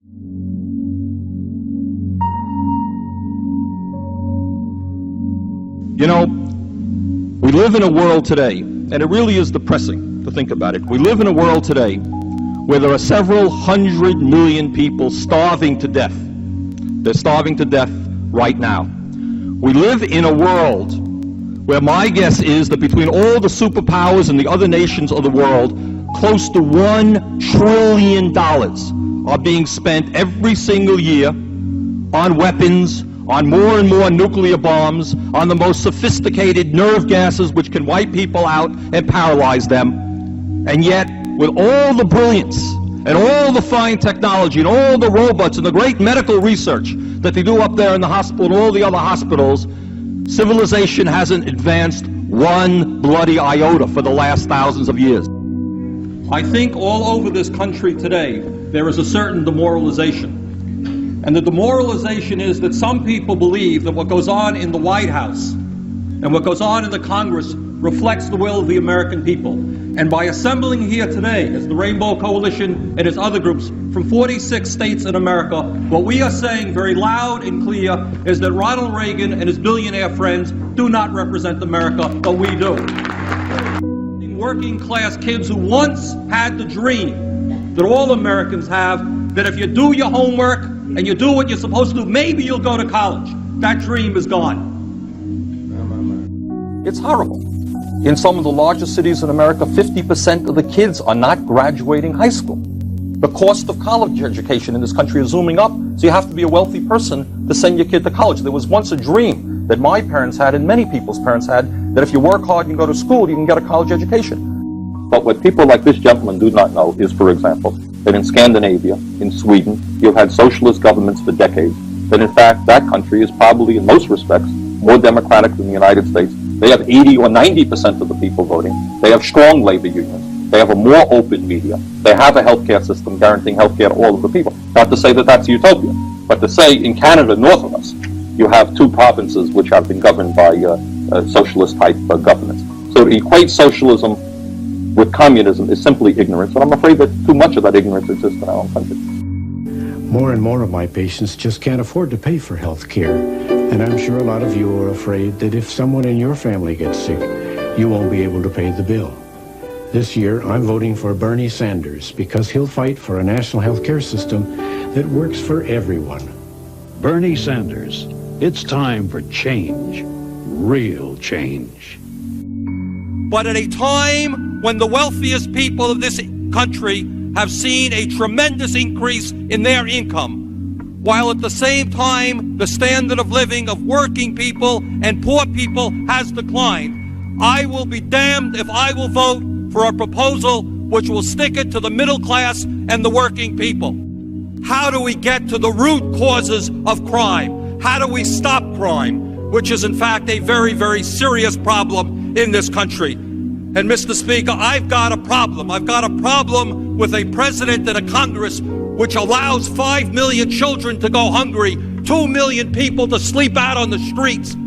You know, we live in a world today, and it really is depressing to think about it. We live in a world today where there are several 100 million people starving to death. They're starving to death right now. We live in a world where my guess is that between all the superpowers and the other nations of the world, close to $1 trillion are being spent every single year on weapons, on more and more nuclear bombs, on the most sophisticated nerve gases which can wipe people out and paralyze them. And yet, with all the brilliance and all the fine technology and all the robots and the great medical research that they do up there in the hospital and all the other hospitals, civilization hasn't advanced one bloody iota for the last thousands of years. I think all over this country today, there is a certain demoralization. And the demoralization is that some people believe that what goes on in the White House and what goes on in the Congress reflects the will of the American people. And by assembling here today as the Rainbow Coalition and its other groups from 46 states in America, what we are saying very loud and clear is that Ronald Reagan and his billionaire friends do not represent America, but we do. Working class kids who once had the dream that all Americans have, that if you do your homework and you do what you're supposed to do, maybe you'll go to college. That dream is gone. It's horrible. In some of the largest cities in America, 50% of the kids are not graduating high school. The cost of college education in this country is zooming up, so you have to be a wealthy person to send your kid to college. There was once a dream that my parents had and many people's parents had, that if you work hard and you go to school, you can get a college education. But what people like this gentleman do not know is, for example, that in Scandinavia, in Sweden, you've had socialist governments for decades, that in fact that country is probably in most respects more democratic than the United States. They have 80 or 90% of the people voting. They have strong labor unions. They have a more open media. They have a healthcare system guaranteeing healthcare to all of the people. Not to say that that's utopia, but to say in Canada, north of us, you have two provinces which have been governed by socialist-type governments. So to equate socialism with communism is simply ignorance, and I'm afraid that too much of that ignorance exists in our own country. More and more of my patients just can't afford to pay for health care, and I'm sure a lot of you are afraid that if someone in your family gets sick, you won't be able to pay the bill. This year, I'm voting for Bernie Sanders because he'll fight for a national health care system that works for everyone. Bernie Sanders, it's time for change, real change. But at a time when the wealthiest people of this country have seen a tremendous increase in their income, while at the same time the standard of living of working people and poor people has declined, I will be damned if I will vote for a proposal which will stick it to the middle class and the working people. How do we get to the root causes of crime? How do we stop crime, which is in fact a very, very serious problem in this country? And Mr. Speaker, I've got a problem. I've got a problem with a president and a Congress which allows 5 million children to go hungry, 2 million people to sleep out on the streets,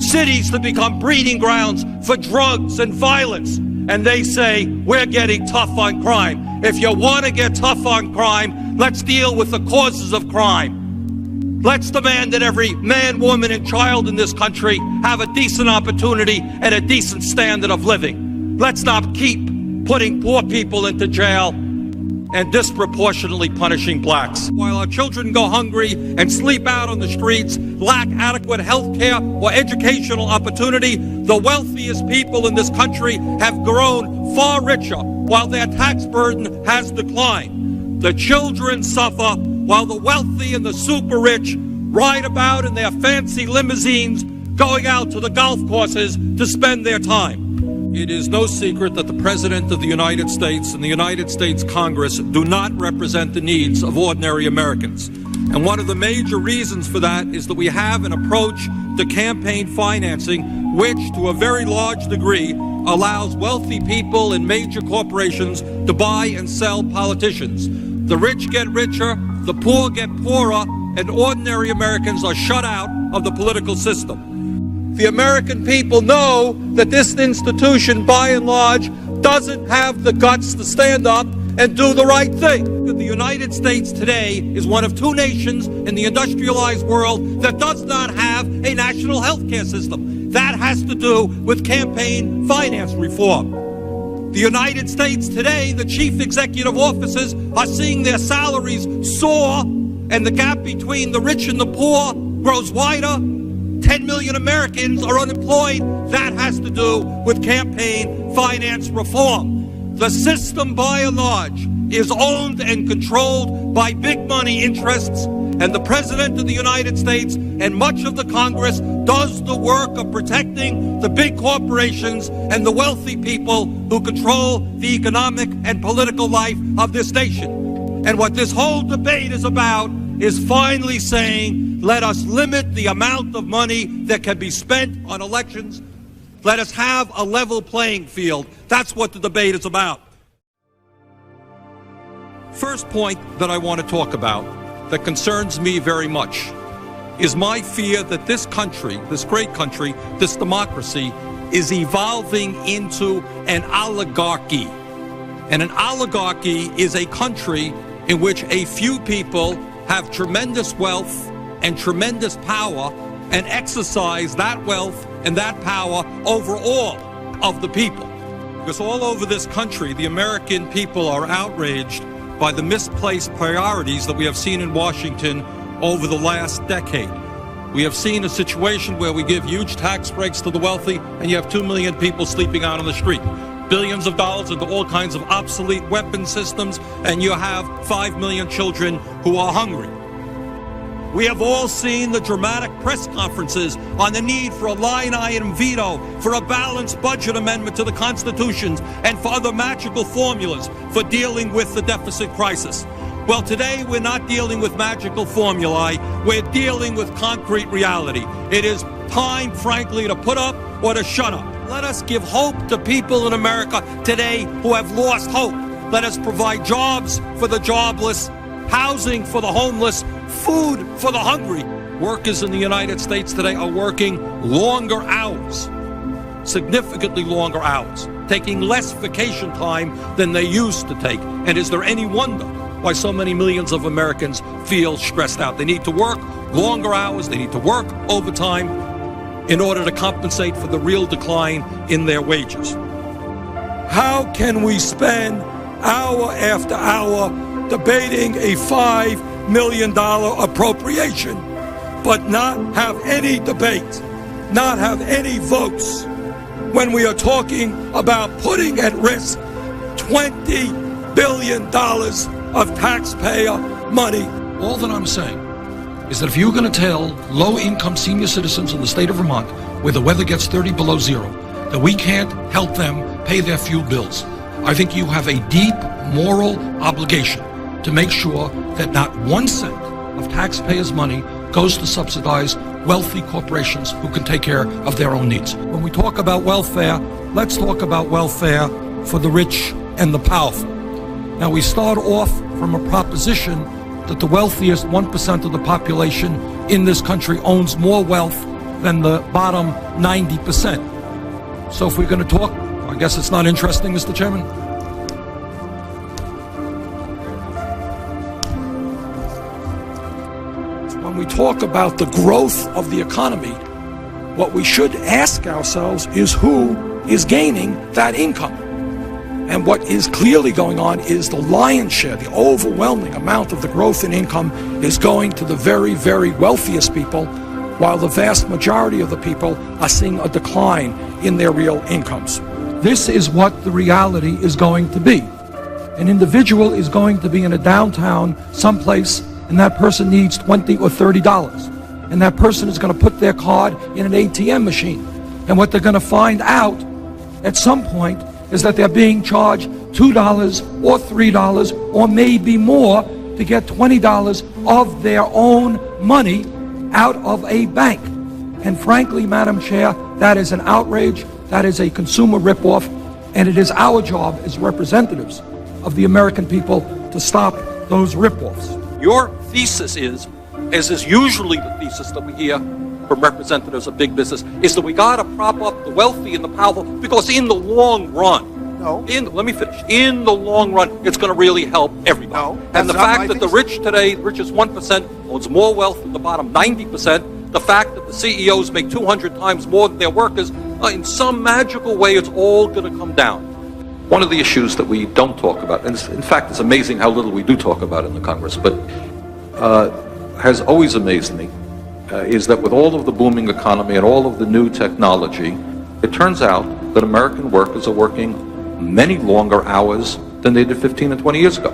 cities to become breeding grounds for drugs and violence. And they say, we're getting tough on crime. If you want to get tough on crime, let's deal with the causes of crime. Let's demand that every man, woman, and child in this country have a decent opportunity and a decent standard of living. Let's not keep putting poor people into jail and disproportionately punishing blacks. While our children go hungry and sleep out on the streets, lack adequate health care or educational opportunity, the wealthiest people in this country have grown far richer while their tax burden has declined. The children suffer while the wealthy and the super rich ride about in their fancy limousines going out to the golf courses to spend their time. It is no secret that the President of the United States and the United States Congress do not represent the needs of ordinary Americans. And one of the major reasons for that is that we have an approach to campaign financing which, to a very large degree, allows wealthy people and major corporations to buy and sell politicians. The rich get richer, the poor get poorer, and ordinary Americans are shut out of the political system. The American people know that this institution, by and large, doesn't have the guts to stand up and do the right thing. The United States today is one of two nations in the industrialized world that does not have a national health care system. That has to do with campaign finance reform. The United States today, the chief executive officers are seeing their salaries soar, and the gap between the rich and the poor grows wider. 10 million Americans are unemployed. That has to do with campaign finance reform. The system, by and large, is owned and controlled by big money interests, and the President of the United States and much of the Congress does the work of protecting the big corporations and the wealthy people who control the economic and political life of this nation. And what this whole debate is about is finally saying, let us limit the amount of money that can be spent on elections. Let us have a level playing field. That's what the debate is about. First point that I want to talk about that concerns me very much is my fear that this country, this great country, this democracy, is evolving into an oligarchy. And an oligarchy is a country in which a few people have tremendous wealth and tremendous power and exercise that wealth and that power over all of the people. Because all over this country, the American people are outraged by the misplaced priorities that we have seen in Washington over the last decade. We have seen a situation where we give huge tax breaks to the wealthy, and you have 2 million people sleeping out on the street. Billions of dollars into all kinds of obsolete weapon systems, and you have 5 million children who are hungry. We have all seen the dramatic press conferences on the need for a line-item veto, for a balanced budget amendment to the Constitution, and for other magical formulas for dealing with the deficit crisis. Well, today we're not dealing with magical formulae. We're dealing with concrete reality. It is time, frankly, to put up or to shut up. Let us give hope to people in America today who have lost hope. Let us provide jobs for the jobless, housing for the homeless, food for the hungry. Workers in the United States today are working longer hours, significantly longer hours, taking less vacation time than they used to take. And is there any wonder why so many millions of Americans feel stressed out? They need to work longer hours, they need to work overtime in order to compensate for the real decline in their wages. How can we spend hour after hour debating a $5 million appropriation, but not have any debate, not have any votes, when we are talking about putting at risk $20 billion of taxpayer money? All that I'm saying is that if you're going to tell low-income senior citizens in the state of Vermont, where the weather gets 30 below zero, that we can't help them pay their fuel bills, I think you have a deep moral obligation to make sure that not 1 cent of taxpayers' money goes to subsidize wealthy corporations who can take care of their own needs. When we talk about welfare, let's talk about welfare for the rich and the powerful. Now, we start off from a proposition that the wealthiest 1% of the population in this country owns more wealth than the bottom 90%. So if we're going to talk, I guess it's not interesting, Mr. Chairman. When we talk about the growth of the economy, what we should ask ourselves is who is gaining that income. And what is clearly going on is the lion's share, the overwhelming amount of the growth in income is going to the very, very wealthiest people, while the vast majority of the people are seeing a decline in their real incomes. This is what the reality is going to be. An individual is going to be in a downtown someplace, and that person needs $20 or $30. And that person is going to put their card in an ATM machine. And what they're going to find out at some point is that they're being charged $2 or $3 or maybe more to get $20 of their own money out of a bank. And frankly, Madam Chair, that is an outrage, that is a consumer ripoff, and it is our job as representatives of the American people to stop those ripoffs. Your thesis is, as is usually the thesis that we hear from representatives of big business, is that we got to prop up the wealthy and the powerful, because in the long run, No. Let me finish. In the long run, it's going to really help everybody. No, and the fact that the rich today, the richest 1%, owns more wealth than the bottom 90%, the fact that the CEOs make 200 times more than their workers, in some magical way, it's all going to come down. One of the issues that we don't talk about, and in fact, it's amazing how little we do talk about in the Congress, but has always amazed me, is that with all of the booming economy and all of the new technology, it turns out that American workers are working many longer hours than they did 15 and 20 years ago.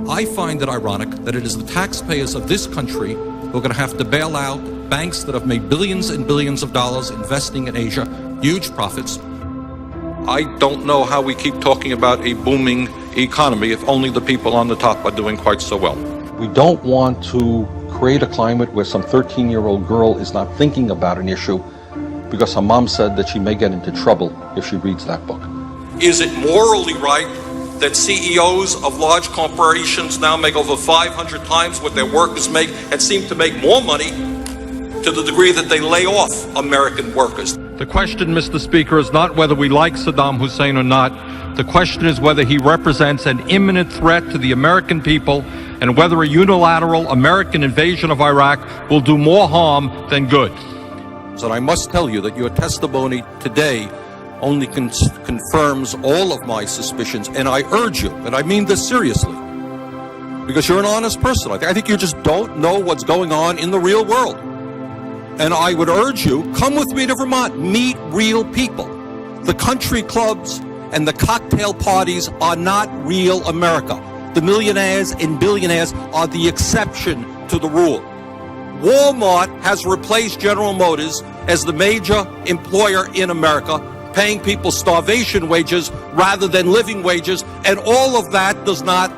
I find it ironic that it is the taxpayers of this country who are going to have to bail out banks that have made billions and billions of dollars investing in Asia, huge profits. I don't know how we keep talking about a booming economy if only the people on the top are doing quite so well. We don't want to create a climate where some 13-year-old girl is not thinking about an issue because her mom said that she may get into trouble if she reads that book. Is it morally right that CEOs of large corporations now make over 500 times what their workers make and seem to make more money to the degree that they lay off American workers? The question, Mr. Speaker, is not whether we like Saddam Hussein or not. The question is whether he represents an imminent threat to the American people and whether a unilateral American invasion of Iraq will do more harm than good. And I must tell you that your testimony today only confirms all of my suspicions, and I urge you, and I mean this seriously, because you're an honest person. I think you just don't know what's going on in the real world. And I would urge you, come with me to Vermont, meet real people. The country clubs and the cocktail parties are not real America. The millionaires and billionaires are the exception to the rule. Walmart has replaced General Motors as the major employer in America, paying people starvation wages rather than living wages, and all of that does not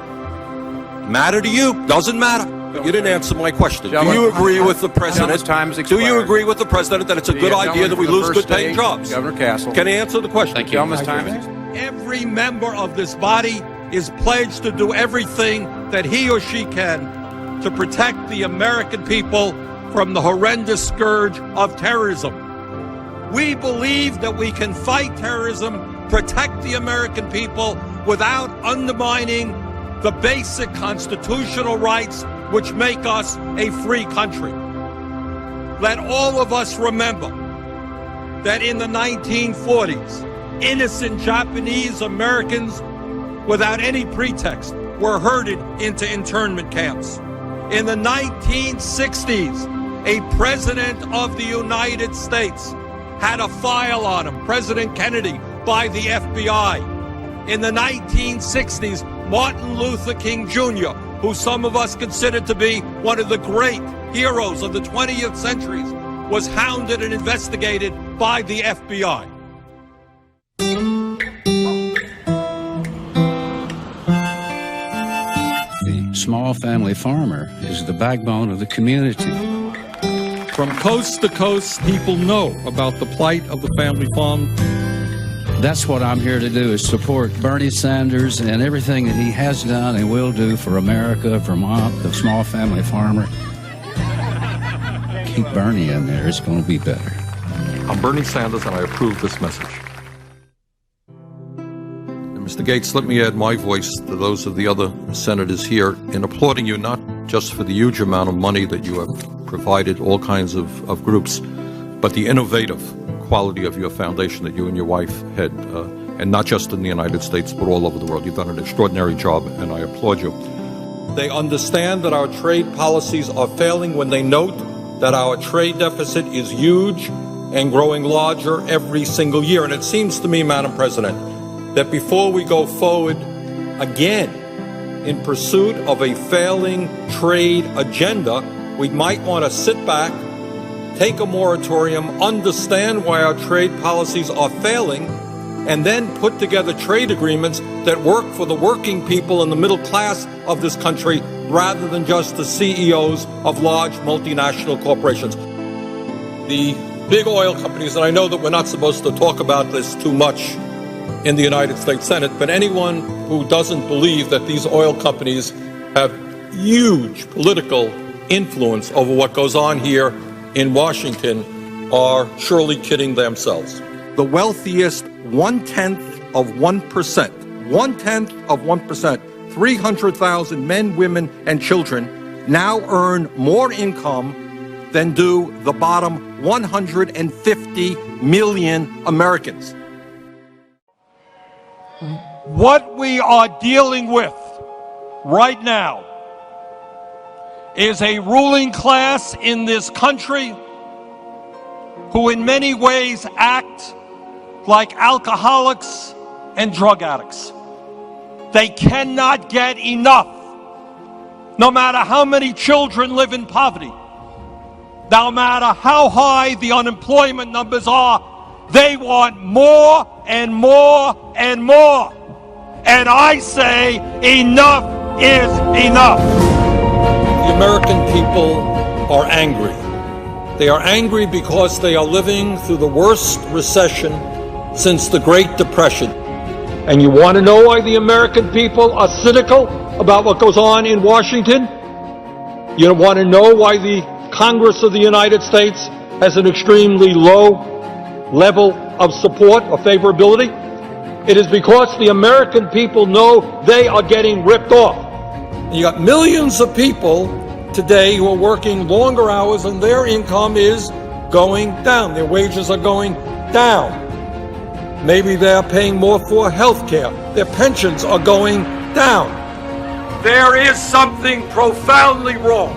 matter to you. Doesn't matter. But you didn't answer my question. Do you agree with the president? Do you agree with the president that it's a good idea that we lose good-paying jobs? Governor Castle. Can he answer the question? Thank you. Every member of this body is pledged to do everything that he or she can to protect the American people from the horrendous scourge of terrorism. We believe that we can fight terrorism, protect the American people without undermining the basic constitutional rights which make us a free country. Let all of us remember that in the 1940s, innocent Japanese Americans without any pretext were herded into internment camps. In the 1960s, a president of the United States had a file on him, President Kennedy, by the FBI. In the 1960s, Martin Luther King Jr., who some of us consider to be one of the great heroes of the 20th century, was hounded and investigated by the FBI. The small family farmer is the backbone of the community. From coast to coast, people know about the plight of the family farm. That's what I'm here to do, is support Bernie Sanders and everything that he has done and will do for America, Vermont, the small family farmer. Keep Bernie in there. It's going to be better. I'm Bernie Sanders, and I approve this message. And Mr. Gates, let me add my voice to those of the other senators here in applauding you, not just for the huge amount of money that you have provided all kinds of groups, but the innovative quality of your foundation that you and your wife had, and not just in the United States, but all over the world. You've done an extraordinary job, and I applaud you. They understand that our trade policies are failing when they note that our trade deficit is huge and growing larger every single year. And it seems to me, Madam President, that before we go forward again in pursuit of a failing trade agenda, we might want to sit back, take a moratorium, understand why our trade policies are failing, and then put together trade agreements that work for the working people and the middle class of this country rather than just the CEOs of large multinational corporations. The big oil companies, and I know that we're not supposed to talk about this too much in the United States Senate, but anyone who doesn't believe that these oil companies have huge political influence over what goes on here in Washington are surely kidding themselves. The wealthiest 1/10 of 1%, 1/10 of 1%, 300,000 men, women, and children now earn more income than do the bottom 150 million Americans. What we are dealing with right now is a ruling class in this country who in many ways act like alcoholics and drug addicts. They cannot get enough. No matter how many children live in poverty, no matter how high the unemployment numbers are, they want more and more and more. And I say enough is enough. The American people are angry. They are angry because they are living through the worst recession since the Great Depression. And you want to know why the American people are cynical about what goes on in Washington? You want to know why the Congress of the United States has an extremely low level of support or favorability? It is because the American people know they are getting ripped off. You got millions of people today who are working longer hours and their income is going down. Their wages are going down. Maybe they're paying more for health care. Their pensions are going down. There is something profoundly wrong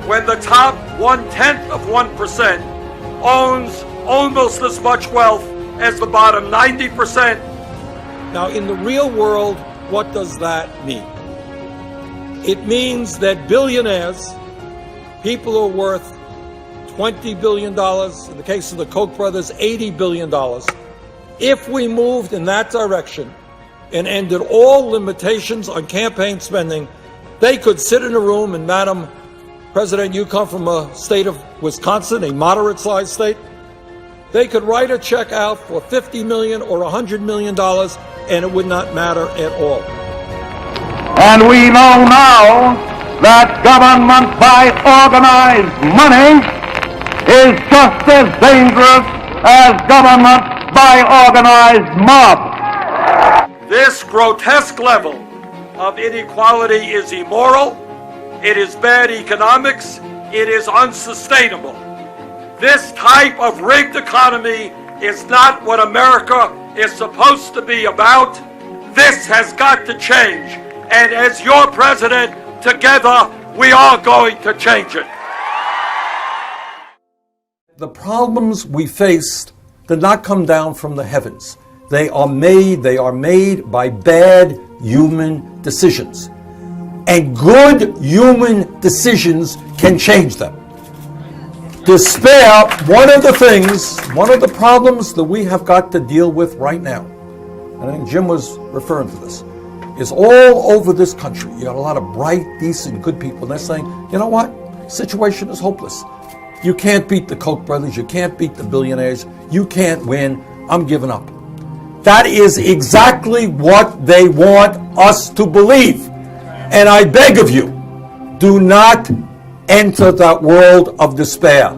when the top 1/10 of 1% owns almost as much wealth as the bottom 90%. Now, in the real world, what does that mean? It means that billionaires, people who are worth $20 billion, in the case of the Koch brothers, $80 billion, if we moved in that direction and ended all limitations on campaign spending, they could sit in a room, and Madam President, you come from a state of Wisconsin, a moderate-sized state, they could write a check out for $50 million or $100 million, and it would not matter at all. And we know now that government by organized money is just as dangerous as government by organized mob. This grotesque level of inequality is immoral, it is bad economics, it is unsustainable. This type of rigged economy is not what America is supposed to be about. This has got to change. And as your president, together, we are going to change it. The problems we faced did not come down from the heavens. They are made by bad human decisions. And good human decisions can change them. Despair, one of the problems that we have got to deal with right now, and I think Jim was referring to this, is all over this country. You got a lot of bright, decent, good people, and they're saying, you know what? Situation is hopeless. You can't beat the Koch brothers. You can't beat the billionaires. You can't win. I'm giving up. That is exactly what they want us to believe. And I beg of you, do not enter that world of despair.